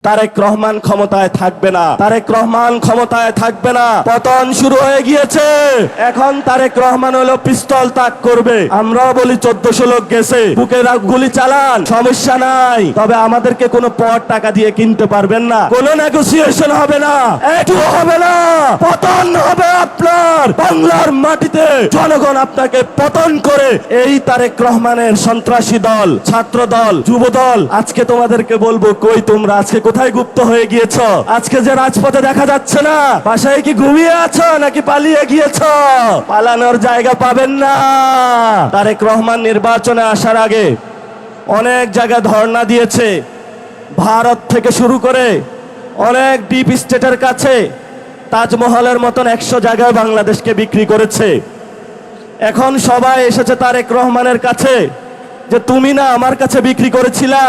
তারেক রহমান ক্ষমতায় থাকবে না, তারেক রহমান ক্ষমতায় থাকবে না। পতন শুরু হয়ে গিয়েছে। এখন তারেক রহমান হলো পিস্তল তাক করবে। আমরাও বলি 1400 লোক গেছে, বুকে গুলি চালান, সমস্যা নাই। তবে আমাদেরকে কোনো পথ টাকা দিয়ে কিনতে পারবেন না, কোনো নেগোসিয়েশন হবে না, এটুও হবে না। পতন হবে আপনার বাংলার মাটিতে। জনগণ আপনাকে পতন করে এই তারেক রহমানের সন্ত্রাসী দল, ছাত্র দল, যুব দল, আজকে তোমাদেরকে বলবো, কই তোমরা আজকে কোথায় গুপ্ত হয়ে গিয়েছো? আজকে যে রাজপথে দেখা যাচ্ছে না, বাসায় কি ঘুমিয়ে আছো নাকি পালিয়ে গিয়েছো? পালানোর জায়গা পাবেন না। তারেক রহমান নির্বাচনে আসার আগে অনেক জায়গায় ধর্ণা দিয়েছে, ভারত থেকে শুরু করে অনেক ডিপ স্টেটের কাছে তাজমহলের মতন 100 জায়গায় বাংলাদেশকে বিক্রি করেছে। এখন সবাই এসেছে তারেক রহমানের কাছে যে তুমি না আমার কাছে বিক্রি করেছিলা,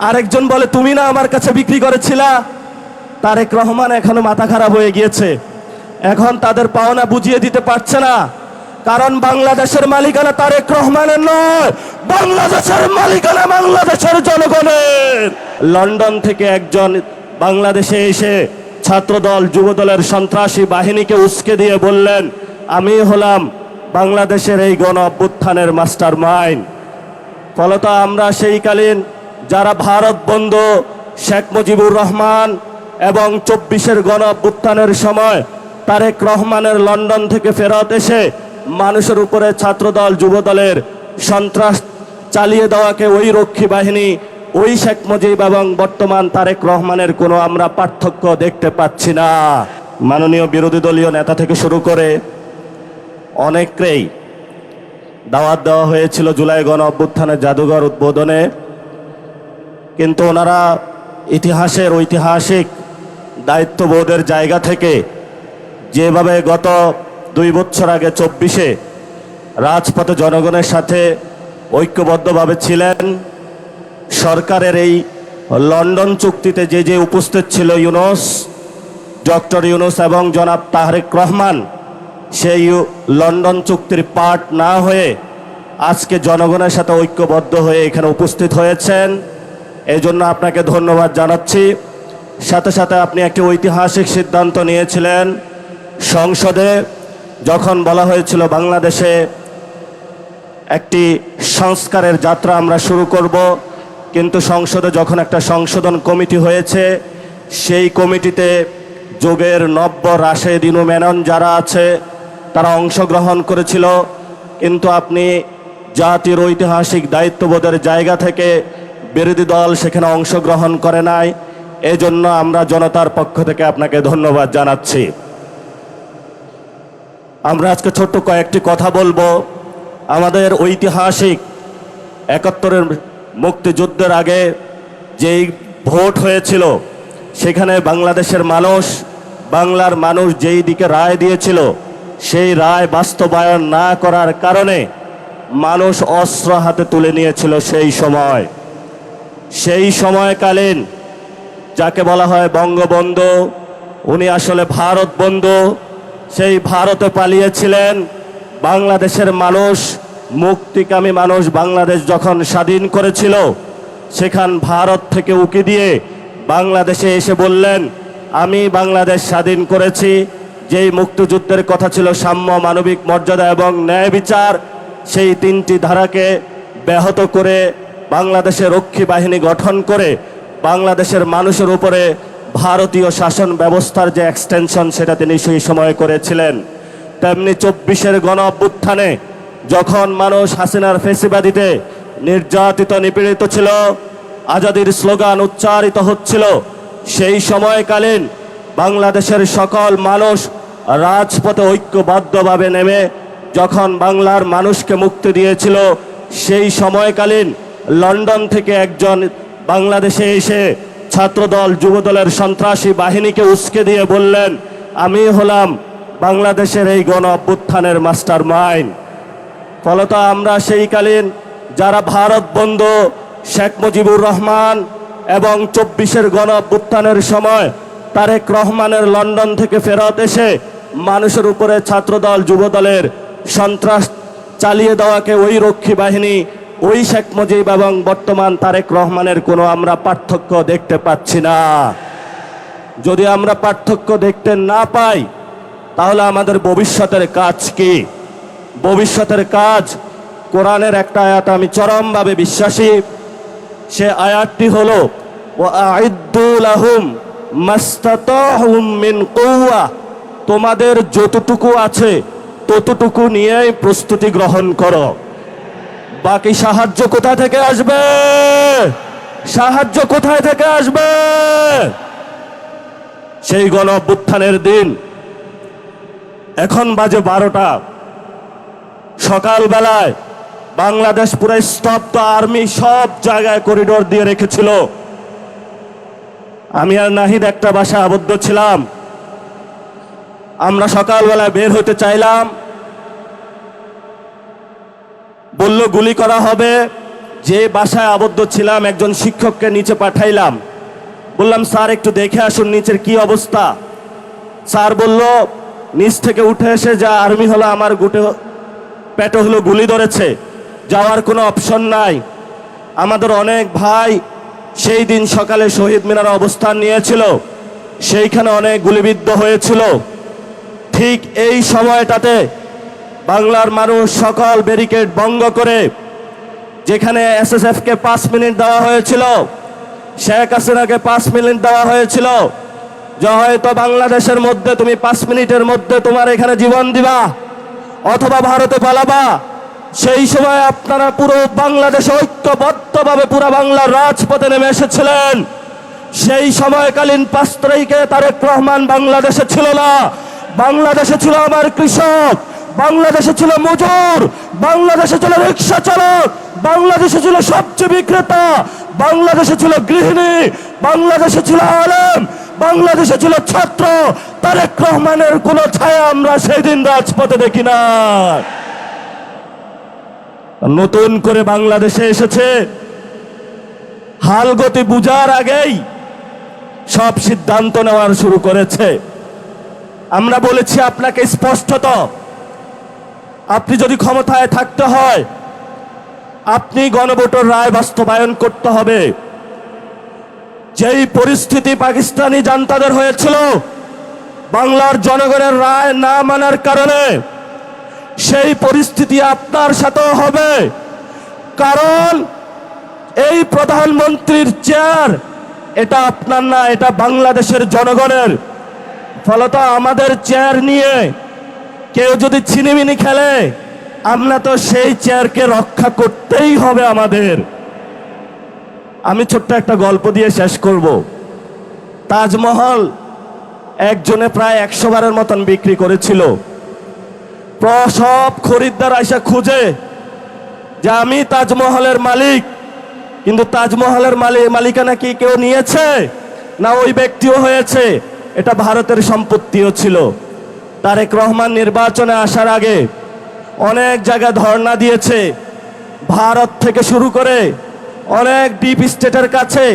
আরেকজন বলে তুমি না আমার কাছে বিক্রি করেছিলা। তারেক রহমান এখনো মাথা খারাপ হয়ে গিয়েছে, এখন তাদের পাওনা বুঝিয়ে দিতে পারছে না। কারণ বাংলাদেশের মালিকানা তারেক রহমানের নয়, বাংলাদেশের মালিকানা বাংলাদেশের জনগণের। লন্ডন থেকে একজন বাংলাদেশে এসে ছাত্রদল, যুবদলের সন্ত্রাসী বাহিনীকে উস্কে দিয়ে বললেন, আমি হলাম বাংলাদেশের এই গণ অভ্যুত্থানের মাস্টার মাইন্ড। ফলত আমরা সেইকালীন যারা ভারত বন্ধু শেখ মুজিবুর রহমান এবং 24-এর গণ অভ্যুত্থানের সময় তারেক রহমানের লন্ডন থেকে ফেরত এসে মানুষের উপরে ছাত্রদল, যুবদলের সন্ত্রাস চালিয়ে দেওয়াকে ওই রক্ষী বাহিনী, ওই শেখ মুজিব এবং বর্তমান তারেক রহমানের কোনো আমরা পার্থক্য দেখতে পাচ্ছি না। মাননীয় বিরোধী দলীয় নেতা থেকে শুরু করে অনেককেই দাওয়াত দেওয়া হয়েছিল জুলাই গণ অভ্যুত্থানের জাদুঘর উদ্বোধনে, কিন্তু ওনারা ইতিহাসের ঐতিহাসিক দায়িত্ববোধের জায়গা থেকে যেভাবে গত 2 বছর আগে 24-এ রাজপথে জনগণের সাথে ঐক্যবদ্ধভাবে ছিলেন, সরকারের এই লন্ডন চুক্তিতে যে উপস্থিত ছিল ইউনূস, ডক্টর ইউনূস এবং জনাব তারেক রহমান, সেই লন্ডন চুক্তির পার্ট না হয়ে আজকে জনগণের সাথে ঐক্যবদ্ধ হয়ে এখানে উপস্থিত হয়েছেন। এই জন্য আপনাকে ধন্যবাদ জানাচ্ছি। সাথে সাথে আপনি একটি ঐতিহাসিক সিদ্ধান্ত নিয়েছিলেন। সংসদে যখন বলা হয়েছিল বাংলাদেশে একটি সংস্কারের যাত্রা আমরা শুরু করব, কিন্তু সংসদে যখন একটা সংশোধন কমিটি হয়েছে, সেই কমিটিতে যোগের নব্য, রাশেদ, ইনু মেনন যারা আছে তারা অংশগ্রহণ করেছিল, কিন্তু আপনি জাতির ঐতিহাসিক দায়িত্ববোধের জায়গা থেকে বিরোধী দল সেখানে অংশগ্রহণ করে নাই। এজন্য আমরা জনতার পক্ষ থেকে আপনাকে ধন্যবাদ জানাচ্ছি। আমরা আজকে ছোট্ট কয়েকটি কথা বলবো। আমাদের ঐতিহাসিক 71-এর মুক্তিযুদ্ধের আগে যেই ভোট হয়েছিল, সেখানে বাংলাদেশের মানুষ, বাংলার মানুষ যেই দিকে রায় দিয়েছিল, সেই রায় বাস্তবায়ন না করার কারণে মানুষ অস্ত্র হাতে তুলে নিয়েছিল। সেই সময়কালীন যাকে বলা হয় বঙ্গবন্ধু, উনি আসলে ভারত বন্ধু, সেই ভারতে পালিয়েছিলেন। বাংলাদেশের মানুষ, মুক্তিকামী মানুষ বাংলাদেশ যখন স্বাধীন করেছিল, সেখান ভারত থেকে উকি দিয়ে বাংলাদেশে এসে বললেন, আমি বাংলাদেশ স্বাধীন করেছি। যেই মুক্তিযুদ্ধের কথা ছিল সাম্য, মানবিক মর্যাদা এবং ন্যায় বিচার, সেই 3টি ধারাকে ব্যাহত করে বাংলাদেশের রক্ষী বাহিনী গঠন করে বাংলাদেশের মানুষের উপরে ভারতীয় শাসন ব্যবস্থার যে এক্সটেনশন, সেটা তিনি সেই সময় করেছিলেন। তেমনি 24-এর গণ অভ্যুত্থানে যখন মানুষ হাসিনার ফেসিবাদীতে নির্যাতিত, নিপীড়িত ছিল, আজাদির স্লোগান উচ্চারিত হচ্ছিল, সেই সময়কালীন বাংলাদেশের সকল মানুষ রাজপথে ঐক্যবদ্ধভাবে নেমে যখন বাংলার মানুষকে মুক্তি দিয়েছিল, সেই সময়কালীন লন্ডন থেকে একজন বাংলাদেশে এসে ছাত্রদল, যুবদলের সন্ত্রাসী বাহিনীকে উস্কে দিয়ে বললেন, আমি হলাম বাংলাদেশের এই গণ অভ্যুত্থানের মাস্টার মাইন্ড। ফলত আমরা সেইকালীন যারা ভারত বন্ধু শেখ মুজিবুর রহমান এবং 24-এর গণ অভ্যুত্থানের সময় তারেক রহমানের লন্ডন থেকে ফেরত এসে মানুষের উপরে ছাত্রদল, যুবদলের সন্ত্রাস চালিয়ে দেওয়াকে ওই রক্ষী বাহিনী, ওই শেখ মুজিব এবং বর্তমান তারেক রহমানের কোনো আমরা পার্থক্য দেখতে পাচ্ছি না। যদি আমরা পার্থক্য দেখতে না পাই, তাহলে আমাদের ভবিষ্যতের কাজ কি? ভবিষ্যতের কাজ, কোরআনের একটা আয়াত আমি চরমভাবে বিশ্বাসী। সে আয়াতটি হলো ওয়াআইদ্দু লাহুম মাস্তাতাহুম মিন কুওয়া, তোমাদের যতটুকু আছে ততটুকু নিয়েই প্রস্তুতি গ্রহণ করো। বাকি সাহায্য কোথা থেকে আসবে? সাহায্য কোথায় থেকে আসবে? সেই গণ অভ্যুত্থানের দিন, এখন বাজে 12টা, সকালবেলায় বাংলাদেশ পুরো স্তব্ধ, আর্মি সব জায়গায় করিডোর দিয়ে রেখেছিল। আমি আর নাহিদ একটা বাসায় আবদ্ধ ছিলাম। আমরা সকালবেলায় বের হতে চাইলাম, বলল গুলি করা হবে। যে বাসায় আবদ্ধ ছিলাম একজন শিক্ষককে নিচে পাঠাইলাম, বললাম স্যার একটু দেখে আসুন নিচের কি অবস্থা। স্যার বলল নিচ থেকে উঠে এসে যা আর্মি হলো আমার পেটে হলো গুলি ধরেছে, যাওয়ার কোনো অপশন নাই। আমাদের অনেক ভাই সেই দিন সকালে শহীদ মিনারে অবস্থান নিয়েছিল, সেইখানে অনেক গুলিবিদ্ধ হয়েছিল। ঠিক এই সময়টাতে বাংলার মানুষ সকল ব্যারিকেড ভঙ্গ করে, যেখানে এসএসএফকে 5 মিনিট দেওয়া হয়েছিল, শেখ হাসিনাকে 5 মিনিট দেওয়া হয়েছিল, যে হয়তো বাংলাদেশের মধ্যে তুমি 5 মিনিটের মধ্যে তোমার এখানে জীবন দিবা অথবা ভারতে পালাবা। সেই সময় আপনারা পুরো বাংলাদেশে ঐক্যবদ্ধভাবে পুরো বাংলার রাজপথে নেমে এসেছিলেন। সেই সময়কালীন 5 তারিখে তারেক রহমান বাংলাদেশে ছিল না। বাংলাদেশে ছিল আমার কৃষক, বাংলাদেশে ছিল মজুর, বাংলাদেশে ছিল রিক্সা চালক, বাংলাদেশে ছিল সবজি বিক্রেতা, বাংলাদেশে ছিল গৃহিণী, বাংলাদেশে ছিল আলেম, বাংলাদেশে ছিল ছাত্র। তারেক রহমানের কোনো ছায়া আমরা সেই দিন রাজপথে দেখি না। নতুন করে বাংলাদেশে এসেছে, হালগতি বুঝার আগেই সব সিদ্ধান্ত নেওয়ার শুরু করেছে। আমরা বলেছি আপনাকে স্পষ্টত, আপনি যদি ক্ষমতায় থাকতে হয় আপনি গণভোটের রায় বাস্তবায়ন করতে হবে। যেই পরিস্থিতি পাকিস্তানি জান্তাদের হয়েছিল বাংলার জনগণের রায় না মানার কারণে, সেই পরিস্থিতি আপনার সাথেও হবে। কারণ এই প্রধানমন্ত্রীর চেয়ার এটা আপনার না, এটা বাংলাদেশের জনগণের। ফলত আমাদের চেয়ার নিয়ে কেউ যদি ছিনিমিনি খেলে, আমরা তো সেই চেয়ারকে রক্ষা করতেই হবে আমাদের। আমি ছোট্ট একটা গল্প দিয়ে শেষ করব। তাজমহল একজনে প্রায় 100 বারের মতন বিক্রি করেছিল। সব খরিদ্দার আইসা খুঁজে যে আমি তাজমহলের মালিক, কিন্তু তাজমহলের মালিকানা কি কেউ নিয়েছে না ওই ব্যক্তিও হয়েছে? এটা ভারতের সম্পত্তিও ছিল। তারেক রহমান নির্বাচনে আসার আগে অনেক জায়গায় ধর্ণা দিয়েছে, ভারত থেকে শুরু করে অনেক ডিপ স্টেটের কাছে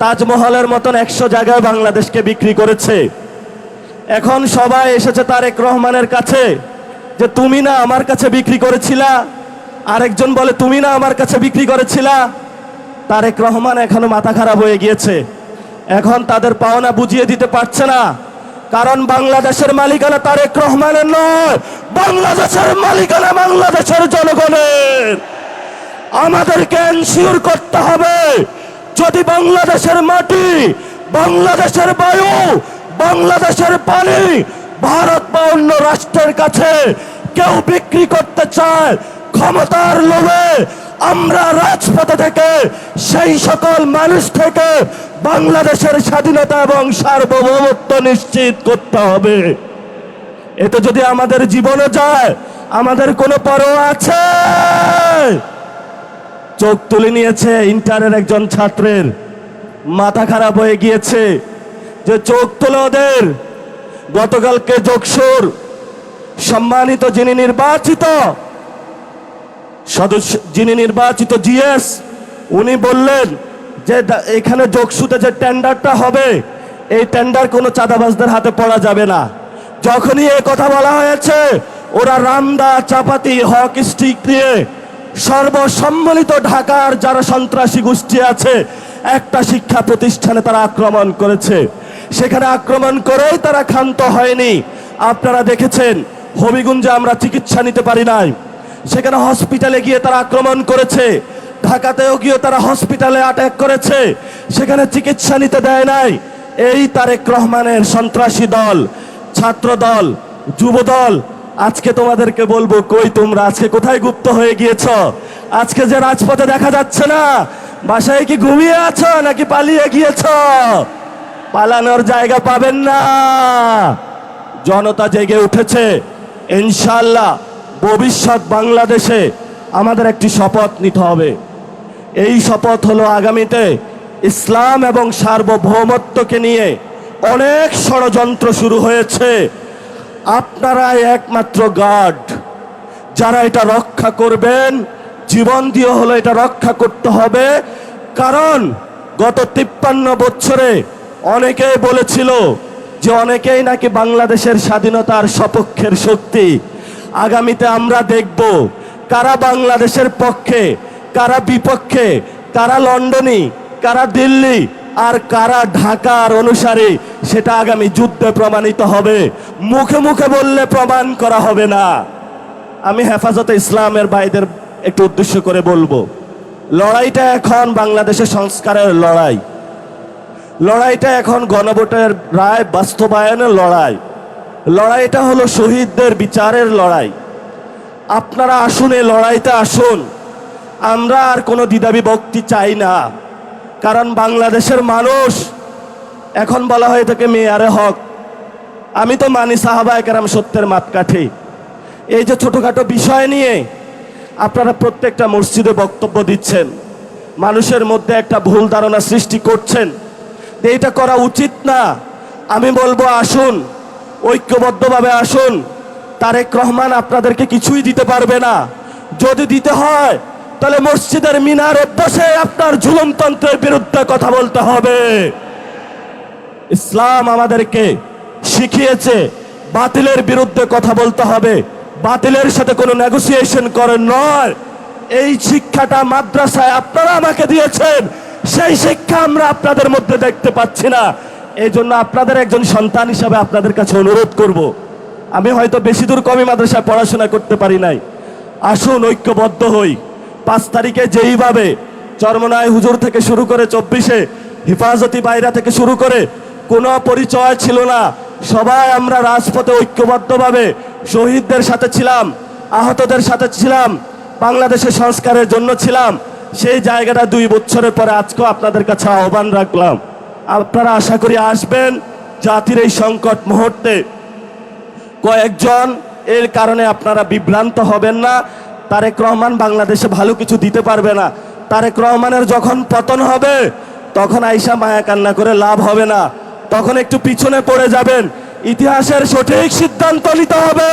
তাজমহলের মতন 100 জায়গায় বাংলাদেশকে বিক্রি করেছে। এখন সবাই এসেছে তারেক রহমানের কাছে যে তুমি না আমার কাছে বিক্রি করেছিলা, আরেকজন বলে তুমি না আমার কাছে বিক্রি করেছিলা। তারেক রহমান এখনো মাথা খারাপ হয়ে গিয়েছে, এখন তাদের পাওনা বুঝিয়ে দিতে পারছে না। কারণ বাংলাদেশের মালিকানা তারেক রহমানের নয়, বাংলাদেশের মালিকানা বাংলাদেশের জনগণের। আমাদেরকে এনশিওর করতে হবে যদি বাংলাদেশের মাটি, বাংলাদেশের বায়ু, বাংলাদেশের পানি ভারত বা অন্য রাষ্ট্রের কাছে কেউ বিক্রি করতে চায় ক্ষমতার লোভে, আমরা রাজপথ থেকে সেই সকল মানুষ থেকে বাংলাদেশের স্বাধীনতা এবং সার্বভৌমত্ব নিশ্চিত করতে হবে। এতে যদি আমাদের জীবনে যায়, আমাদের কোনো পরোয়া আছে? চোখ তুলে নিয়েছে ইন্টারের একজন ছাত্রের, মাথা খারাপ হয়ে গিয়েছে যে চোখ তুলে ওদের। গতকালকে যোগসুর সম্মানিত যিনি নির্বাচিত জিএস, উনি বললেন যে এখানে যোগসুতে যে টেন্ডারটা হবে এই টেন্ডার কোনো চাঁদাবাজদের হাতে পড়া যাবে না। যখনই এই কথা বলা হয়েছে ওরা রামদা চাপাতি হক স্টিক দিয়ে সর্বসম্মিলিত ঢাকার যারা সন্ত্রাসী গোষ্ঠী আছে, একটা শিক্ষা প্রতিষ্ঠানে তারা আক্রমণ করেছে। সেখানে আক্রমণ করেই তারা ক্ষান্ত হয়নি। আপনারা দেখেছেন হবিগঞ্জে আমরা চিকিৎসা নিতে পারি নাই, সেখানে হসপিটালে গিয়ে তারা আক্রমণ করেছে। ঢাকাতেও গিয়ে তারা হসপিটালে অ্যাটাক করেছে, সেখানে চিকিৎসা নিতে দেয় নাই। এই তারেক রহমানের সন্ত্রাসী দল, ছাত্র দল, যুব দল, আজকে তোমাদেরকে বলবো, কই তোমরা আজকে কোথায় গুপ্ত হয়ে গিয়েছ? আজকে যে রাজপথে দেখা যাচ্ছে না, বাসায় কি ঘুমিয়ে আছো নাকি পালিয়ে গিয়েছ? পালানোর জায়গা পাবেন না। জনতা জেগে উঠেছে। ইনশাআল্লাহ ভবিষ্যৎ বাংলাদেশে আমাদের একটি শপথ নিতে হবে। এই শপথ হলো আগামীতে ইসলাম এবং সার্বভৌমত্বকে নিয়ে অনেক ষড়যন্ত্র শুরু হয়েছে। আপনারাই একমাত্র গার্ড, যারা এটা রক্ষা করবেন। জীবন দিয়ে হলো এটা রক্ষা করতে হবে। কারণ গত 53 বছরে অনেকেই বলেছিল যে অনেকেই নাকি বাংলাদেশের স্বাধীনতার সপক্ষের শক্তি। আগামীতে আমরা দেখব কারা বাংলাদেশের পক্ষে, কারা বিপক্ষে, কারা লন্ডনী, কারা দিল্লি আর কারা ঢাকার অনুসারী, সেটা আগামী যুদ্ধে প্রমাণিত হবে। মুখে মুখে বললে প্রমাণ করা হবে না। আমি হেফাজতে ইসলামের ভাইদের একটু উদ্দেশ্য করে বলবো, লড়াইটা এখন বাংলাদেশের সংস্কারের লড়াই। লড়াইটা এখন গণভোটের রায় বাস্তবায়নের লড়াই। লড়াইটা হলো শহীদদের বিচারের লড়াই। আপনারা আসুন, এই লড়াইতে আসুন। আমরা আর কোনো দ্বিধাবিভক্তি চাই না। কারণ বাংলাদেশের মানুষ, এখন বলা হয়ে থাকে মেয়ারে হক, আমি তো মানি সাহাবায়ে কেরাম সত্যের মাপকাঠি। এই যে ছোটখাটো বিষয় নিয়ে আপনারা প্রত্যেকটা মসজিদে বক্তব্য দিচ্ছেন, মানুষের মধ্যে একটা ভুল ধারণা সৃষ্টি করছেন, এইটা করা উচিত না। আমি বলবো আসুন, ঐক্যবদ্ধভাবে আসুন। তারেক রহমান আপনাদেরকে কিছুই দিতে পারবে না। যদি দিতে হয় তাহলে মসজিদের মিনারে বসে আপনার জুলুমতন্ত্রের বিরুদ্ধে কথা বলতে হবে। ইসলাম আমাদেরকে শিখিয়েছে বাতিলের বিরুদ্ধে কথা বলতে হবে, বাতিলের সাথে কোনো নেগোসিয়েশন করে নয়। এই শিক্ষাটা মাদ্রাসায় আপনারা আমাকে দিয়েছেন, সেই শিক্ষা আমরা আপনাদের মধ্যে দেখতে পাচ্ছি না। এই জন্য আপনাদের একজন সন্তান হিসাবে আপনাদের কাছে অনুরোধ করব, আমি হয়তো বেশি দূর কমই মাদ্রাসায় পড়াশোনা করতে পারি নাই, আসুন ঐক্যবদ্ধ হই। 5 তারিখে যেইভাবে চরমনায় হুজুর থেকে শুরু করে 24-এ হেফাজতি বাইরা থেকে শুরু করে কোনো পরিচয় ছিল না, সবাই আমরা রাজপথে ঐক্যবদ্ধভাবে শহীদদের সাথে ছিলাম, আহতদের সাথে ছিলাম, বাংলাদেশের সংস্কারের জন্য ছিলাম। সেই জায়গাটা 2 বছরের পরে আজকেও আপনাদের কাছে আহ্বান রাখলাম, আপনারা আশা করি আসবেন। জাতির এই সংকট মুহূর্তে কয়েকজন এর কারণে আপনারা বিভ্রান্ত হবেন না। তারেক রহমান বাংলাদেশে ভালো কিছু দিতে পারবে না। তারেক রহমানের যখন পতন হবে তখন আইসা মায়া কান্না করে লাভ হবে না, তখন একটু পিছনে পড়ে যাবেন। ইতিহাসের সঠিক সিদ্ধান্ত নিতে হবে।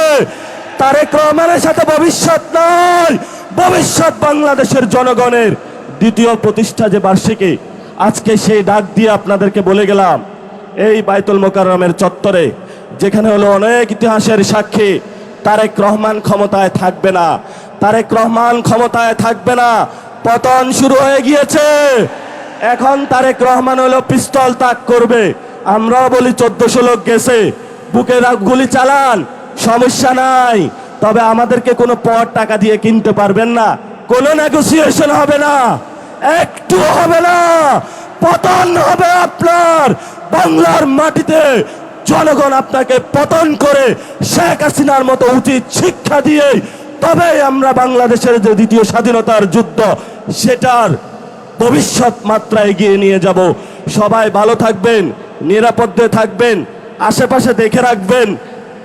তারেক রহমানের সাথে ভবিষ্যৎ নয়, ভবিষ্যৎ বাংলাদেশের জনগণের। দ্বিতীয় প্রতিষ্ঠা যে বার্ষিকী, আজকে সেই ডাক দিয়ে আপনাদেরকে বলে গেলাম, এই বাইতুল মোকাররমের চত্বরে, যেখানে হলো অনেক ইতিহাসের সাক্ষী, তারেক রহমান ক্ষমতায় থাকবে না, তারেক রহমান ক্ষমতায় থাকবে না। পতন শুরু হয়ে গিয়েছে। এখন তারেক রহমান হলো পিস্তল তাক করবে। আমরাও বলি 1400 লোক গেছে, বুকে গুলি চালান, সমস্যা নাই। তবে আমাদেরকে কোনো পথ টাকা দিয়ে কিনতে পারবেন না, কোনো নেগোসিয়েশন হবে না, একটু হবে না। পতন হবে আপনার বাংলার মাটিতে। জনগণ আপনাকে পতন করে শেখ হাসিনার মতো উচিত শিক্ষা দিয়ে তবে আমরা বাংলাদেশের যে দ্বিতীয় স্বাধীনতার যুদ্ধ, সেটার ভবিষ্যৎ মাত্রা এগিয়ে নিয়ে যাব। সবাই ভালো থাকবেন, নিরাপদে থাকবেন, আশেপাশে দেখে রাখবেন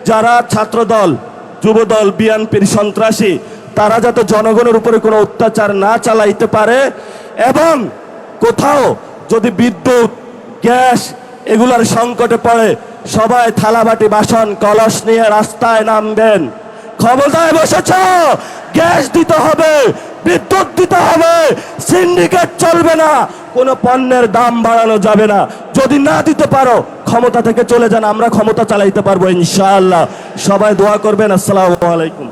যারা ছাত্রদল, যুবদল, বিএনপির সন্ত্রাসী, তারা যাতে জনগণের উপরে কোনো অত্যাচার না চালাইতে পারে। এবং কোথাও যদি বিদ্যুৎ, গ্যাস এগুলার সংকটে পড়ে, সবাই থালাবাটি, বাসন, কলস নিয়ে রাস্তায় নামবেন। ক্ষমতায় বসেছ, গ্যাস দিতে হবে, বিদ্যুৎ দিতে হবে, সিন্ডিকেট চলবে না, কোনো পণ্যের দাম বাড়ানো যাবে না। যদি না দিতে পারো ক্ষমতা থেকে চলে যান, আমরা ক্ষমতা চালাইতে পারবো ইনশাআল্লাহ। সবাই দোয়া করবেন। আসসালামু আলাইকুম।